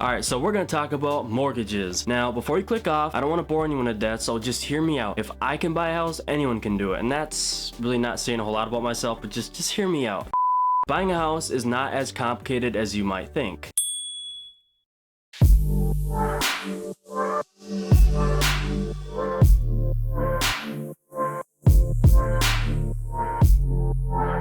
Alright, so we're going to talk about mortgages. Now, before you click off, I don't want to bore anyone to death, so just hear me out. If I can buy a house, anyone can do it. And that's really not saying a whole lot about myself, but just hear me out. Buying a house is not as complicated as you might think.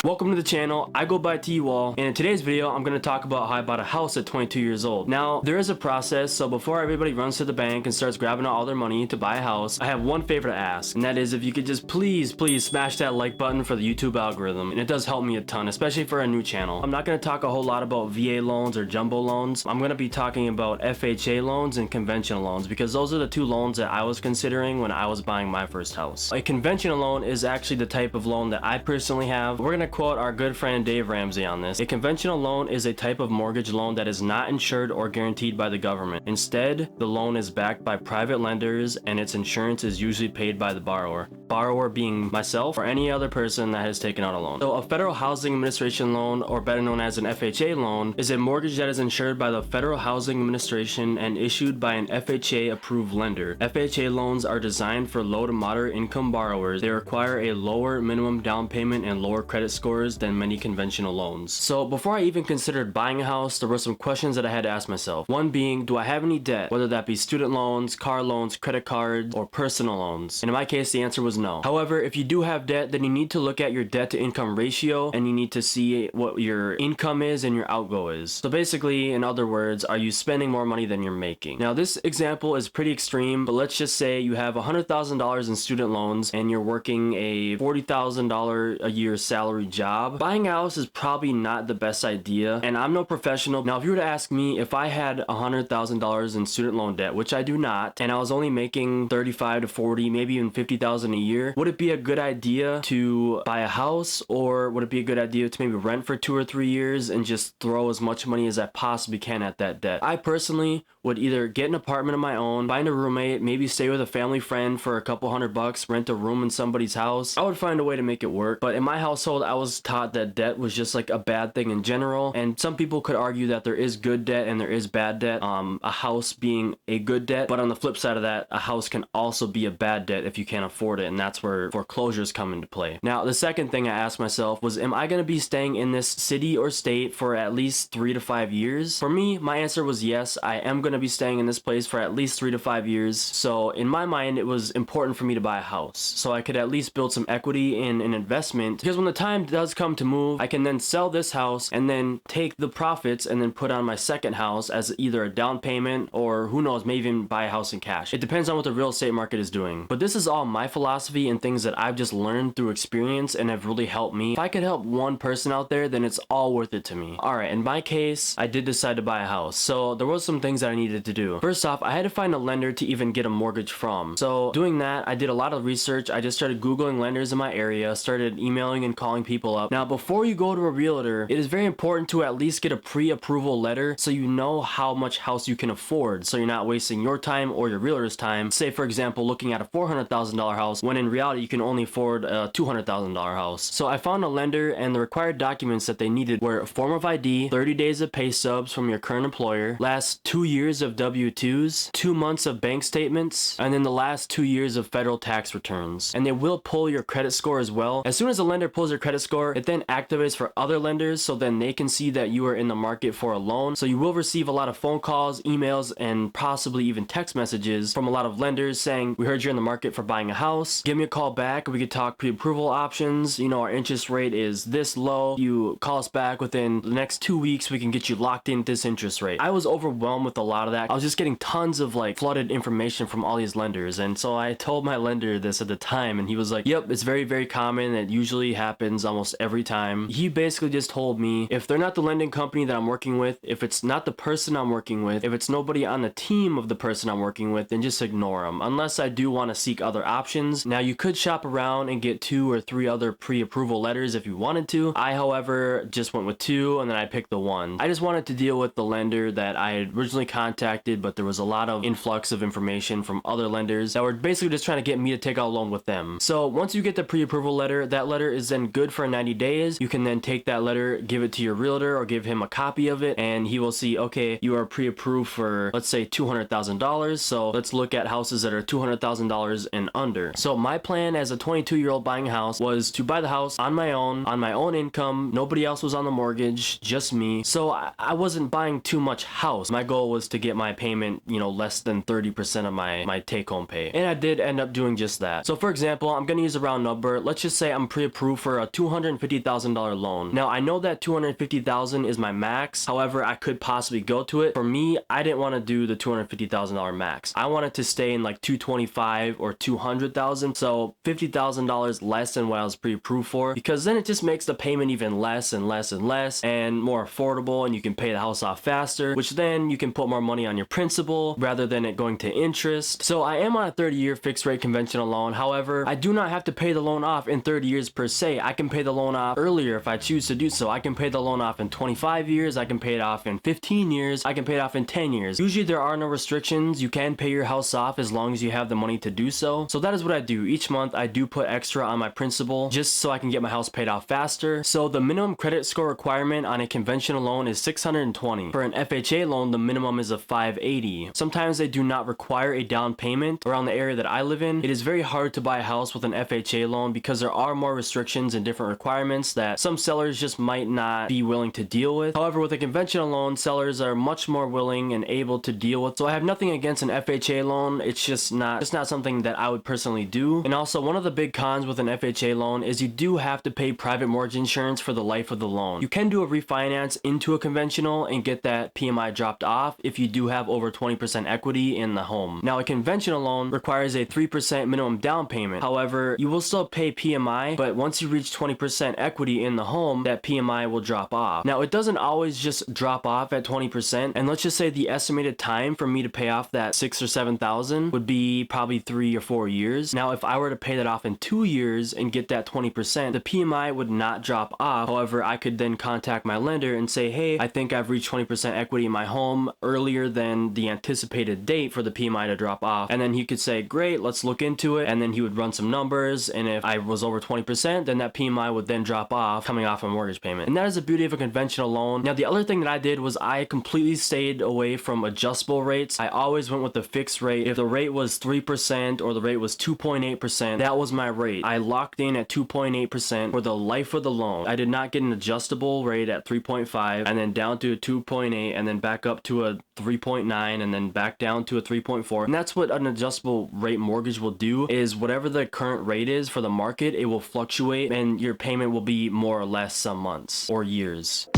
Welcome to the channel. I go by T-Wall, and in today's video I'm going to talk about how I bought a house at 22 years old. Now, there is a process, so before everybody runs to the bank and starts grabbing all their money to buy a house, I have one favor to ask, and that is if you could just please smash that like button for the YouTube algorithm, and it does help me a ton, especially for a new channel. I'm not going to talk a whole lot about VA loans or jumbo loans. I'm going to be talking about FHA loans and conventional loans, because those are the two loans that I was considering when I was buying my first house. A conventional loan is actually the type of loan that I personally have. We're going to quote our good friend Dave Ramsey on this. A conventional loan is a type of mortgage loan that is not insured or guaranteed by the government. Instead, the loan is backed by private lenders and its insurance is usually paid by the borrower. Borrower being myself or any other person that has taken out a loan. So a Federal Housing Administration loan, or better known as an FHA loan, is a mortgage that is insured by the Federal Housing Administration and issued by an FHA approved lender. FHA loans are designed for low to moderate income borrowers. They require a lower minimum down payment and lower credit scores than many conventional loans. So before I even considered buying a house, there were some questions that I had to ask myself. One being, do I have any debt? Whether that be student loans, car loans, credit cards, or personal loans. And in my case, the answer was no. However, if you do have debt, then you need to look at your debt to income ratio and you need to see what your income is and your outgo is. So basically, in other words, are you spending more money than you're making? Now, this example is pretty extreme, but let's just say you have $100,000 in student loans and you're working a $40,000 a year salary job. Buying a house is probably not the best idea, and I'm no professional. Now, if you were to ask me if I had $100,000 in student loan debt, which I do not, and I was only making 35 to 40, maybe even 50,000 a year, would it be a good idea to buy a house, or would it be a good idea to maybe rent for 2 or 3 years and just throw as much money as I possibly can at that debt? I personally would either get an apartment of my own, find a roommate, maybe stay with a family friend for a couple $100, rent a room in somebody's house. I would find a way to make it work, but in my household, I was taught that debt was just like a bad thing in general, and some people could argue that there is good debt and there is bad debt, a house being a good debt, but on the flip side of that, a house can also be a bad debt if you can't afford it, and that's where foreclosures come into play. Now, the second thing I asked myself was, am I going to be staying in this city or state for at least 3 to 5 years? For me, my answer was yes, I am going to be staying in this place for at least 3 to 5 years, so in my mind, it was important for me to buy a house, so I could at least build some equity in an investment, because when the time does come to move, I can then sell this house and then take the profits and then put on my second house as either a down payment, or who knows, maybe even buy a house in cash. It depends on what the real estate market is doing. But this is all my philosophy and things that I've just learned through experience and have really helped me. If I could help one person out there, then it's all worth it to me. Alright, in my case, I did decide to buy a house. So there was some things that I needed to do. First off, I had to find a lender to even get a mortgage from. So doing that, I did a lot of research. I just started Googling lenders in my area, started emailing and calling people up. Now, before you go to a realtor, it is very important to at least get a pre-approval letter so you know how much house you can afford, so you're not wasting your time or your realtor's time. Say, for example, looking at a $400,000 house when in reality you can only afford a $200,000 house. So I found a lender, and the required documents that they needed were a form of ID, 30 days of pay stubs from your current employer, last 2 years of W-2s, 2 months of bank statements, and then the last 2 years of federal tax returns. And they will pull your credit score as well. As soon as a lender pulls your credit score, it then activates for other lenders, so then they can see that you are in the market for a loan. So you will receive a lot of phone calls, emails, and possibly even text messages from a lot of lenders saying, we heard you're in the market for buying a house, give me a call back, we could talk pre-approval options, you know, our interest rate is this low, you call us back within the next 2 weeks, we can get you locked in this interest rate. I was overwhelmed with a lot of that. I was just getting tons of like flooded information from all these lenders, and so I told my lender this at the time, and he was like, yep, it's very, very common, it usually happens almost every time. He basically just told me, if they're not the lending company that I'm working with, if it's not the person I'm working with, if it's nobody on the team of the person I'm working with, then just ignore them, unless I do want to seek other options. Now you could shop around and get 2 or 3 other pre-approval letters if you wanted to. I, however, just went with 2 and then I picked the one. I just wanted to deal with the lender that I had originally contacted, but there was a lot of influx of information from other lenders that were basically just trying to get me to take out a loan with them. So once you get the pre-approval letter, that letter is then good for 90 days. You can then take that letter, give it to your realtor or give him a copy of it, and he will see, okay, you are pre-approved for, let's say, $200,000. So let's look at houses that are $200,000 and under. So my plan as a 22-year-old buying a house was to buy the house on my own income. Nobody else was on the mortgage, just me. So I wasn't buying too much house. My goal was to get my payment, less than 30% of my take-home pay. And I did end up doing just that. So for example, I'm going to use a round number. Let's just say I'm pre-approved for a $250,000 loan. Now I know that $250,000 is my max. However, I could possibly go to it. For me, I didn't want to do the $250,000 max. I wanted to stay in like $225,000 or $200,000. So $50,000 less than what I was pre-approved for, because then it just makes the payment even less and less and less and more affordable, and you can pay the house off faster, which then you can put more money on your principal rather than it going to interest. So I am on a 30-year fixed rate conventional loan. However, I do not have to pay the loan off in 30 years per se. I can pay the loan off earlier if I choose to do so. I can pay the loan off in 25 years. I can pay it off in 15 years. I can pay it off in 10 years. Usually there are no restrictions. You can pay your house off as long as you have the money to do so. So that is what I do. Each month I do put extra on my principal just so I can get my house paid off faster. So the minimum credit score requirement on a conventional loan is 620. For an FHA loan, the minimum is a 580. Sometimes they do not require a down payment. Around the area that I live in, it is very hard to buy a house with an FHA loan because there are more restrictions and different requirements that some sellers just might not be willing to deal with. However, with a conventional loan, sellers are much more willing and able to deal with. So I have nothing against an FHA loan. It's just not something that I would personally do. And also, one of the big cons with an FHA loan is you do have to pay private mortgage insurance for the life of the loan. You can do a refinance into a conventional and get that PMI dropped off if you do have over 20% equity in the home. Now, a conventional loan requires a 3% minimum down payment. However, you will still pay PMI, but once you reach 20% equity in the home, that PMI will drop off. Now, it doesn't always just drop off at 20%, and let's just say the estimated time for me to pay off that $6,000 or $7,000 would be probably 3 or 4 years. Now, if I were to pay that off in 2 years and get that 20%, the PMI would not drop off. However, I could then contact my lender and say, hey, I think I've reached 20% equity in my home earlier than the anticipated date for the PMI to drop off. And then he could say, great, let's look into it. And then he would run some numbers. And if I was over 20%, then that PMI would then drop off coming off a mortgage payment. And that is the beauty of a conventional loan. Now, the other thing that I did was I completely stayed away from adjustable rates. I always went with the fixed rate. If the rate was 3% or the rate was 2.8%, that was my rate. I locked in at 2.8% for the life of the loan. I did not get an adjustable rate at 3.5 and then down to a 2.8 and then back up to a 3.9 and then back down to a 3.4. And that's what an adjustable rate mortgage will do, is whatever the current rate is for the market, it will fluctuate and your payment will be more or less some months or years.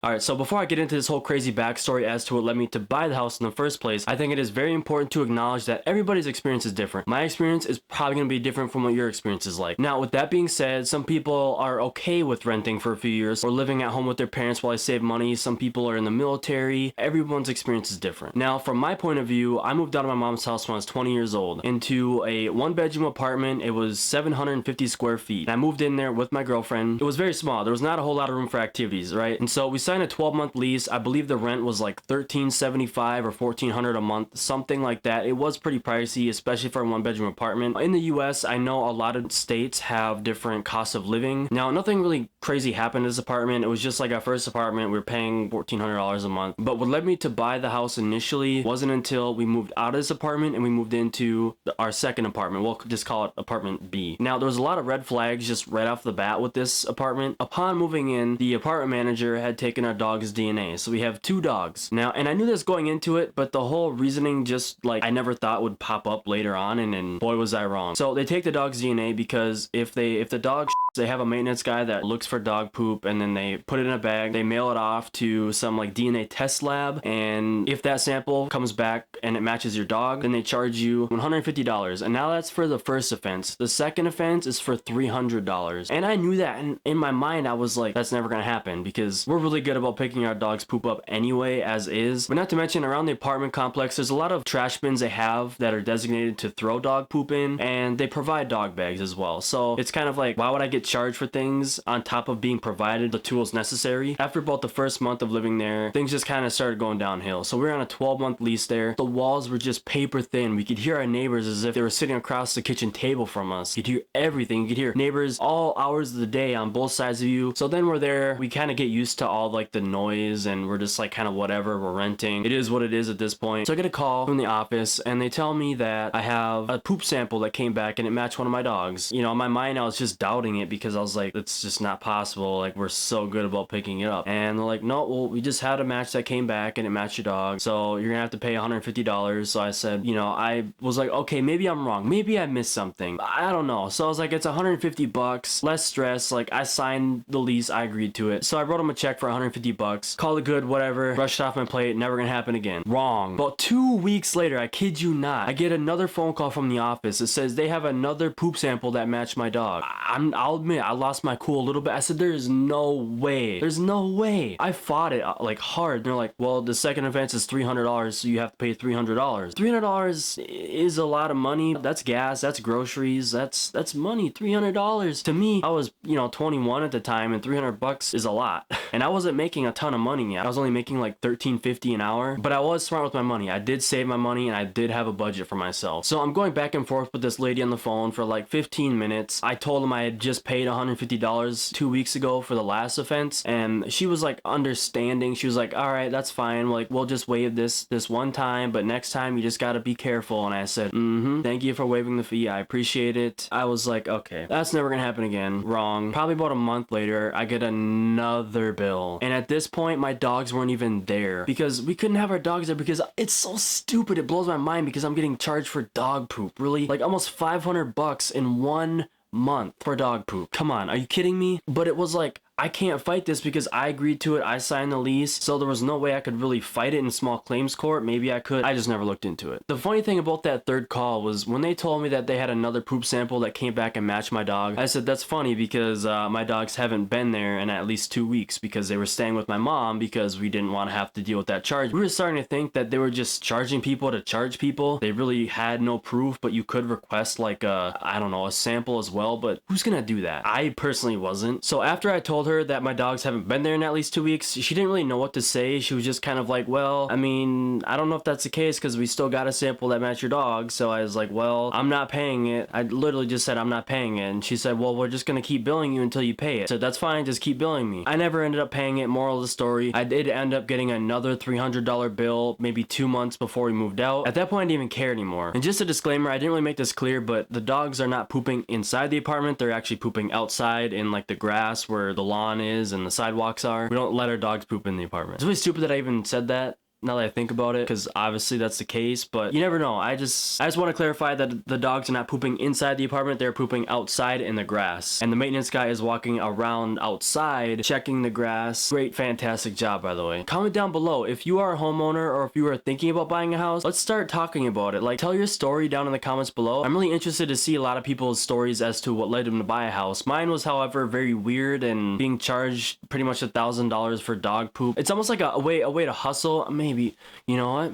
Alright, so before I get into this whole crazy backstory as to what led me to buy the house in the first place, I think it is very important to acknowledge that everybody's experience is different. My experience is probably going to be different from what your experience is like. Now, with that being said, some people are okay with renting for a few years or living at home with their parents while they save money. Some people are in the military. Everyone's experience is different. Now, from my point of view, I moved out of my mom's house when I was 20 years old into a one-bedroom apartment. It was 750 square feet. And I moved in there with my girlfriend. It was very small. There was not a whole lot of room for activities, right? And so we signed a 12-month lease. I believe the rent was like $1,375 or $1,400 a month, something like that. It was pretty pricey, especially for a one-bedroom apartment. In the US, I know a lot of states have different costs of living. Now, nothing really crazy happened in this apartment. It was just like our first apartment. We were paying $1,400 a month. But what led me to buy the house initially wasn't until we moved out of this apartment and we moved into our second apartment. We'll just call it apartment B. Now, there was a lot of red flags just right off the bat with this apartment. Upon moving in, the apartment manager had taken our dog's DNA. So we have 2 dogs. Now, and I knew this going into it, but the whole reasoning just like I never thought would pop up later on, and boy was I wrong. So they take the dog's DNA because if the dog They have a maintenance guy that looks for dog poop, and then they put it in a bag. They mail it off to some like DNA test lab, and if that sample comes back and it matches your dog, then they charge you $150. And now that's for the first offense. The second offense is for $300. And I knew that, and in my mind I was like, that's never gonna happen because we're really good about picking our dog's poop up anyway as is. But not to mention, around the apartment complex there's a lot of trash bins they have that are designated to throw dog poop in, and they provide dog bags as well. So it's kind of like, why would I get charged for things on top of being provided the tools necessary? After about the first month of living there, things just kind of started going downhill. So we were on a 12-month lease there. The walls were just paper thin. We could hear our neighbors as if they were sitting across the kitchen table from us. You could hear everything. You could hear neighbors all hours of the day on both sides of you. So then we're there, we kind of get used to all like the noise, and we're just like kind of whatever, we're renting. It is what it is at this point. So I get a call from the office and they tell me that I have a poop sample that came back and it matched one of my dogs. You know, in my mind I was just doubting it because I was like, it's just not possible. Like, we're so good about picking it up. And they're like, no, well, we just had a match that came back and it matched your dog, so you're gonna have to pay $150. So I said, you know, I was like, okay, maybe I'm wrong, maybe I missed something, I don't know. So I was like, it's $150, less stress. Like, I signed the lease, I agreed to it. So I wrote him a check for $150, called it good, whatever, brushed it off my plate, never gonna happen again. Wrong. About 2 weeks later, I kid you not, I get another phone call from the office. It says they have another poop sample that matched my dog. I'll admit, I lost my cool a little bit. I said, there's no way. There's no way. I fought it like hard. And they're like, well, the second offense is $300, so you have to pay $300. $300 is a lot of money. That's gas, that's groceries, that's money. $300 to me, I was, you know, 21 at the time, and $300 is a lot. And I wasn't making a ton of money yet. I was only making like $13.50 an hour, but I was smart with my money. I did save my money and I did have a budget for myself. So I'm going back and forth with this lady on the phone for like 15 minutes. I told him I had just paid $150 2 weeks ago for the last offense, and she was like understanding. She was like, all right, that's fine, like, we'll just waive this one time, but next time you just gotta be careful. And I said, thank you for waiving the fee, I appreciate it. I was like, okay, that's never gonna happen again. Wrong. Probably about a month later, I get another bill, and at this point my dogs weren't even there because we couldn't have our dogs there because it's so stupid. It blows my mind because I'm getting charged for dog poop. Really, like almost $500 in 1 month for dog poop. Come on, are you kidding me? But it was like, I can't fight this because I agreed to it, I signed the lease, so there was no way I could really fight it in small claims court. Maybe I could, I just never looked into it. The funny thing about that third call was when they told me that they had another poop sample that came back and matched my dog, I said, that's funny because my dogs haven't been there in at least 2 weeks because they were staying with my mom because we didn't want to have to deal with that charge. We were starting to think that they were just charging people to charge people. They really had no proof, but you could request like a, I don't know, a sample as well, but who's gonna do that? I personally wasn't. So after I told her that my dogs haven't been there in at least 2 weeks, she didn't really know what to say. She was just kind of like, well, I mean, I don't know if that's the case because we still got a sample that matched your dog. So I was like, well, I'm not paying it. I literally just said I'm not paying it, and she said, well, we're just gonna keep billing you until you pay it. So that's fine, just keep billing me. I never ended up paying it. Moral of the story, I did end up getting another $300 bill maybe 2 months before we moved out. At that point I didn't even care anymore. And just a disclaimer, I didn't really make this clear, but the dogs are not pooping inside the apartment. They're actually pooping outside in like the grass where the lawn is and the sidewalks are. We don't let our dogs poop in the apartment. It's really stupid that I even said that now that I think about it, because obviously that's the case, but you never know. I just want to clarify that the dogs are not pooping inside the apartment, they're pooping outside in the grass, and the maintenance guy is walking around outside checking the grass. Great, fantastic job, by the way. Comment down below if you are a homeowner or if you are thinking about buying a house. Let's start talking about it. Like, tell your story down in the comments below. I'm really interested to see a lot of people's stories as to what led them to buy a house. Mine was, however, very weird, and being charged pretty much $1,000 for dog poop. It's almost like a way to hustle. Maybe, you know what?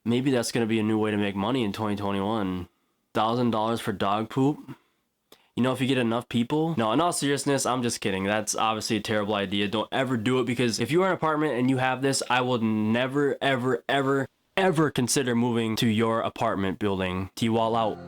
Maybe that's gonna be a new way to make money in 2021. $1,000 for dog poop. You know, if you get enough people. No, in all seriousness, I'm just kidding. That's obviously a terrible idea. Don't ever do it, because if you are in an apartment and you have this, I will never, ever, ever, ever consider moving to your apartment building. T-Wall out.